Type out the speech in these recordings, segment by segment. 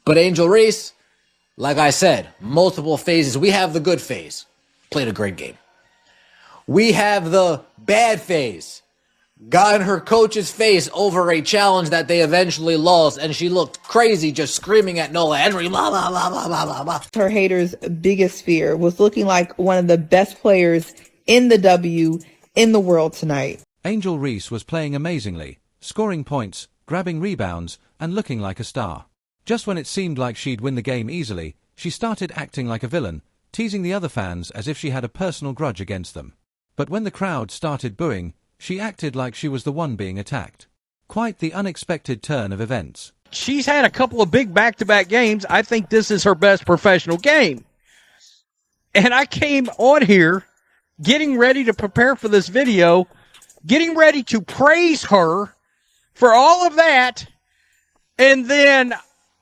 But Angel Reese, like I said, multiple phases. We have the good phase. Played a great game. We have the bad phase. Got in her coach's face over a challenge that they eventually lost, and she looked crazy just screaming at Noah Henry, blah, blah, blah, blah, blah, blah, blah. Her haters' biggest fear was looking like one of the best players in the W in the world tonight. Angel Reese was playing amazingly, scoring points, grabbing rebounds, and looking like a star. Just when it seemed like she'd win the game easily, she started acting like a villain, teasing the other fans as if she had a personal grudge against them. But when the crowd started booing, she acted like she was the one being attacked. Quite the unexpected turn of events. She's had a couple of big back-to-back games. I think this is her best professional game. And I came on here getting ready to prepare for this video, getting ready to praise her for all of that, and then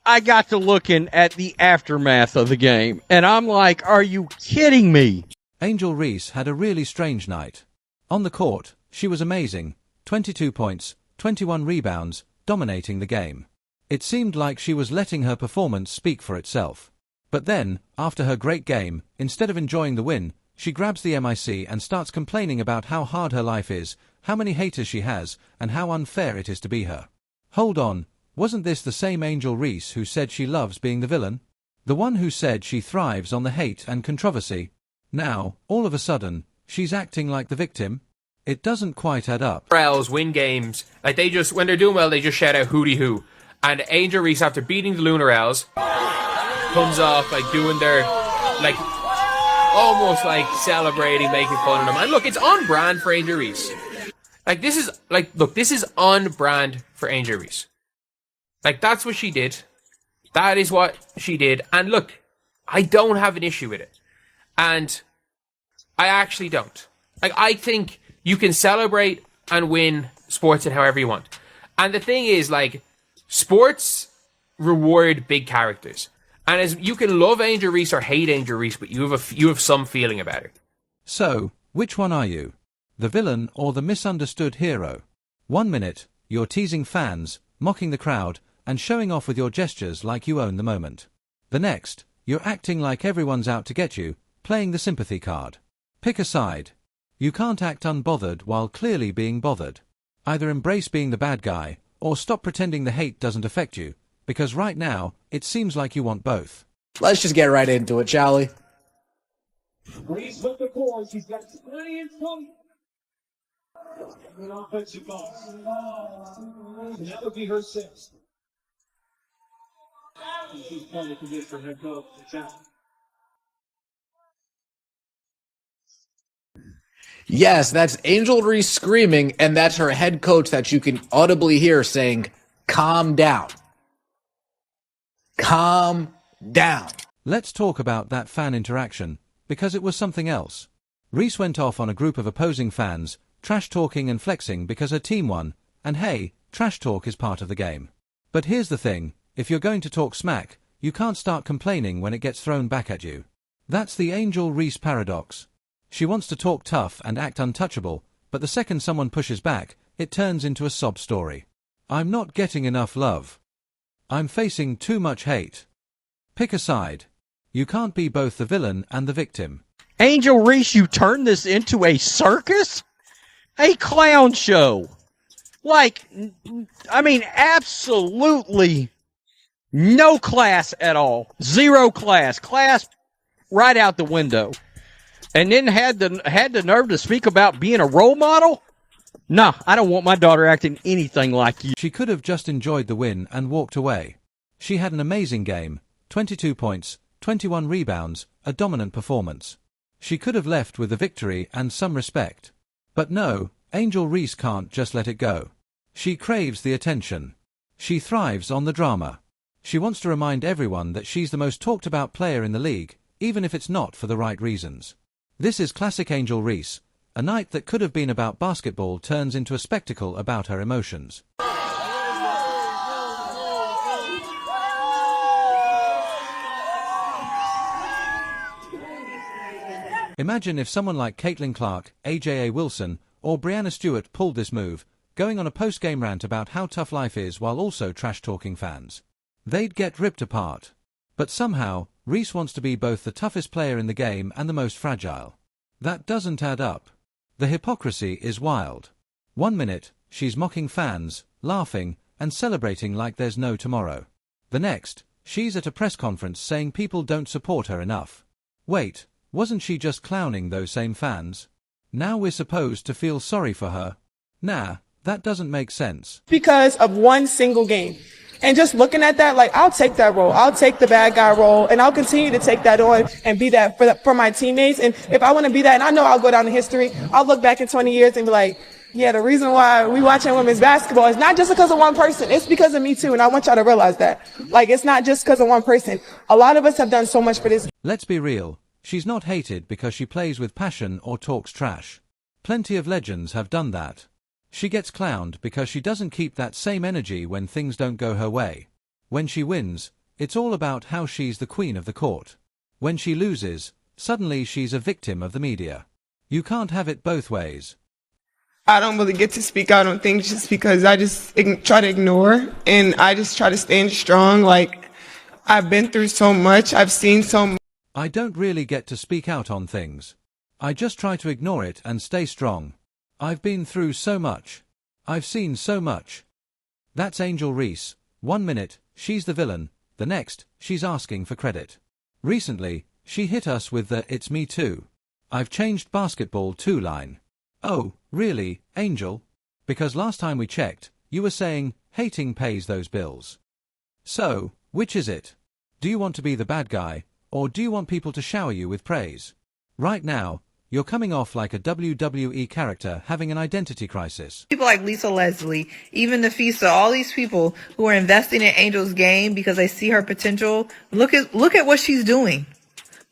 I got to looking at the aftermath of the game, and I'm like, are you kidding me? Angel Reese had a really strange night. On the court, she was amazing, 22 points, 21 rebounds, dominating the game. It seemed like she was letting her performance speak for itself. But then, after her great game, instead of enjoying the win, she grabs the mic and starts complaining about how hard her life is, how many haters she has, and how unfair it is to be her. Hold on, wasn't this the same Angel Reese who said she loves being the villain? The one who said she thrives on the hate and controversy? Now, all of a sudden, she's acting like the victim? It doesn't quite add up. Owls win games. Like, they just, when they're doing well, they just shout out hooty hoo. And Angel Reese, after beating the Lunar Owls, comes off like doing their, like, almost like celebrating, making fun of them. And look, it's on brand for Angel Reese. Like, this is, like, look, this is on brand for Angel Reese. Like, that's what she did. That is what she did. And look, I don't have an issue with it. And I actually don't. Like, I think you can celebrate and win sports in however you want. And the thing is, like, sports reward big characters. And as you can love Angel Reese or hate Angel Reese, but you have some feeling about her. So, which one are you? The villain or the misunderstood hero? 1 minute, you're teasing fans, mocking the crowd, and showing off with your gestures like you own the moment. The next, you're acting like everyone's out to get you, playing the sympathy card. Pick a side. You can't act unbothered while clearly being bothered. Either embrace being the bad guy, or stop pretending the hate doesn't affect you, because right now, it seems like you want both. Let's just get right into it, shall we? Reese with the core. She's got plenty in front. An offensive box. And that would be her sixth. She's probably to get for head coach. Yes, that's Angel Reese screaming, and that's her head coach that you can audibly hear saying, calm down. Calm down. Let's talk about that fan interaction, because it was something else. Reese went off on a group of opposing fans, trash-talking and flexing because her team won, and hey, trash talk is part of the game. But here's the thing, if you're going to talk smack, you can't start complaining when it gets thrown back at you. That's the Angel Reese paradox. She wants to talk tough and act untouchable, but the second someone pushes back, it turns into a sob story. I'm not getting enough love. I'm facing too much hate. Pick a side. You can't be both the villain and the victim. Angel Reese, you turned this into a circus? A clown show. Like, I mean, absolutely no class at all. Zero class. Class right out the window. And then had the nerve to speak about being a role model? Nah, I don't want my daughter acting anything like you. She could have just enjoyed the win and walked away. She had an amazing game, 22 points, 21 rebounds, a dominant performance. She could have left with the victory and some respect. But no, Angel Reese can't just let it go. She craves the attention. She thrives on the drama. She wants to remind everyone that she's the most talked about player in the league, even if it's not for the right reasons. This is classic Angel Reese. A night that could have been about basketball turns into a spectacle about her emotions. Imagine if someone like Caitlin Clark, AJA Wilson, or Brianna Stewart pulled this move, going on a post-game rant about how tough life is while also trash-talking fans. They'd get ripped apart. But somehow, Reese wants to be both the toughest player in the game and the most fragile. That doesn't add up. The hypocrisy is wild. 1 minute, she's mocking fans, laughing, and celebrating like there's no tomorrow. The next, she's at a press conference saying people don't support her enough. Wait, wasn't she just clowning those same fans? Now we're supposed to feel sorry for her? Nah, that doesn't make sense. Because of one single game. And just looking at that, like, I'll take that role. I'll take the bad guy role, and I'll continue to take that on and be that for my teammates. And if I want to be that, and I know I'll go down in history, I'll look back in 20 years and be like, yeah, the reason why we watching women's basketball is not just because of one person. It's because of me too, and I want y'all to realize that. Like, it's not just because of one person. A lot of us have done so much for this. Let's be real. She's not hated because she plays with passion or talks trash. Plenty of legends have done that. She gets clowned because she doesn't keep that same energy when things don't go her way. When she wins, it's all about how she's the queen of the court. When she loses, suddenly she's a victim of the media. You can't have it both ways. I don't really get to speak out on things just because I just try to ignore, and I just try to stand strong. Like, I've been through so much. I've seen so much. I don't really get to speak out on things. I just try to ignore it and stay strong. I've been through so much. I've seen so much. That's Angel Reese. 1 minute, she's the villain. The next, she's asking for credit. Recently, she hit us with the "It's me too. I've changed basketball too" line. Oh, really, Angel? Because last time we checked, you were saying, hating pays those bills. So, which is it? Do you want to be the bad guy, or do you want people to shower you with praise? Right now, you're coming off like a WWE character having an identity crisis. People like Lisa Leslie, even Nafisa, all these people who are investing in Angel's game because they see her potential. Look at what she's doing.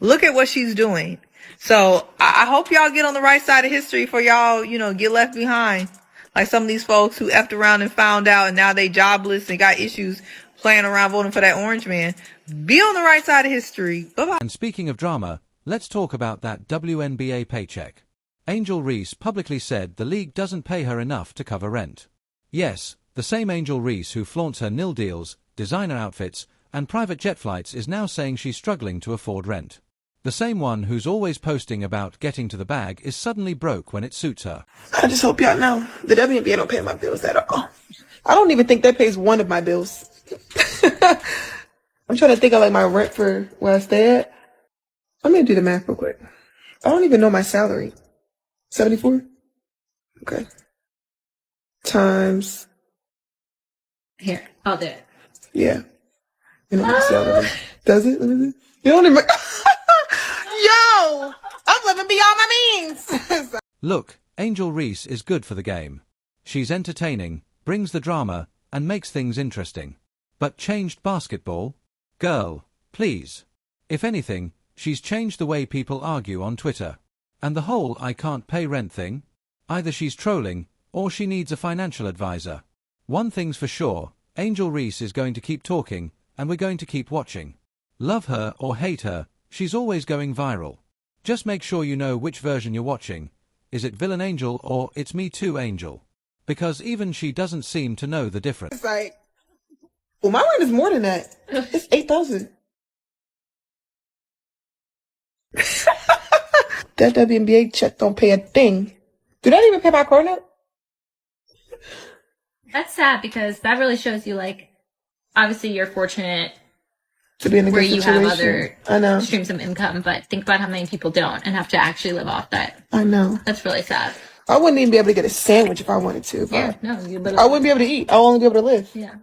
Look at what she's doing. So I hope y'all get on the right side of history for y'all, get left behind. Like some of these folks who effed around and found out and now they jobless and got issues playing around voting for that orange man. Be on the right side of history. Bye-bye. And speaking of drama, let's talk about that WNBA paycheck. Angel Reese publicly said the league doesn't pay her enough to cover rent. Yes, the same Angel Reese who flaunts her nil deals, designer outfits, and private jet flights is now saying she's struggling to afford rent. The same one who's always posting about getting to the bag is suddenly broke when it suits her. I just hope y'all know the WNBA don't pay my bills at all. I don't even think that pays one of my bills. I'm trying to think of like my rent for where I stay at. I'm gonna do the math real quick. I don't even know my salary. 74? Okay. Times. Here, I'll do it. Yeah. You know my salary. Does it? Let me see. You don't even. Yo! I'm living beyond my means! Look, Angel Reese is good for the game. She's entertaining, brings the drama, and makes things interesting. But changed basketball? Girl, please. If anything, she's changed the way people argue on Twitter. And the whole "I can't pay rent" thing? Either she's trolling, or she needs a financial advisor. One thing's for sure, Angel Reese is going to keep talking, and we're going to keep watching. Love her or hate her, she's always going viral. Just make sure you know which version you're watching. Is it Villain Angel or It's Me Too Angel? Because even she doesn't seem to know the difference. It's like, well, my rent is more than that. It's 8,000. That WNBA check don't pay a thing. Do that even pay my car note? That's sad because that really shows you, like, obviously you're fortunate To be in a where good you situation. have other I know. streams of income, but think about how many people don't and have to actually live off that. I know. That's really sad. I wouldn't even be able to get a sandwich if I wanted to. Yeah, no, you literally. I wouldn't be able to eat. I'll only be able to live. Yeah.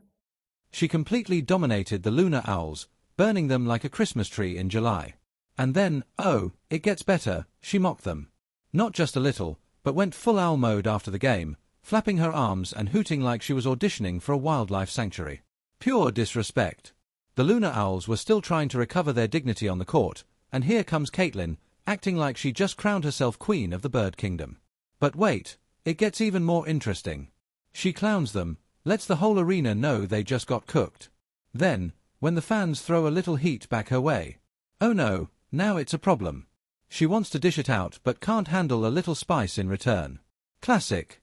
She completely dominated the lunar owls, burning them like a Christmas tree in July. And then, oh, it gets better, she mocked them. Not just a little, but went full owl mode after the game, flapping her arms and hooting like she was auditioning for a wildlife sanctuary. Pure disrespect. The lunar owls were still trying to recover their dignity on the court, and here comes Caitlin, acting like she just crowned herself queen of the bird kingdom. But wait, it gets even more interesting. She clowns them, lets the whole arena know they just got cooked. Then, when the fans throw a little heat back her way, oh no, now it's a problem. She wants to dish it out but can't handle a little spice in return. Classic.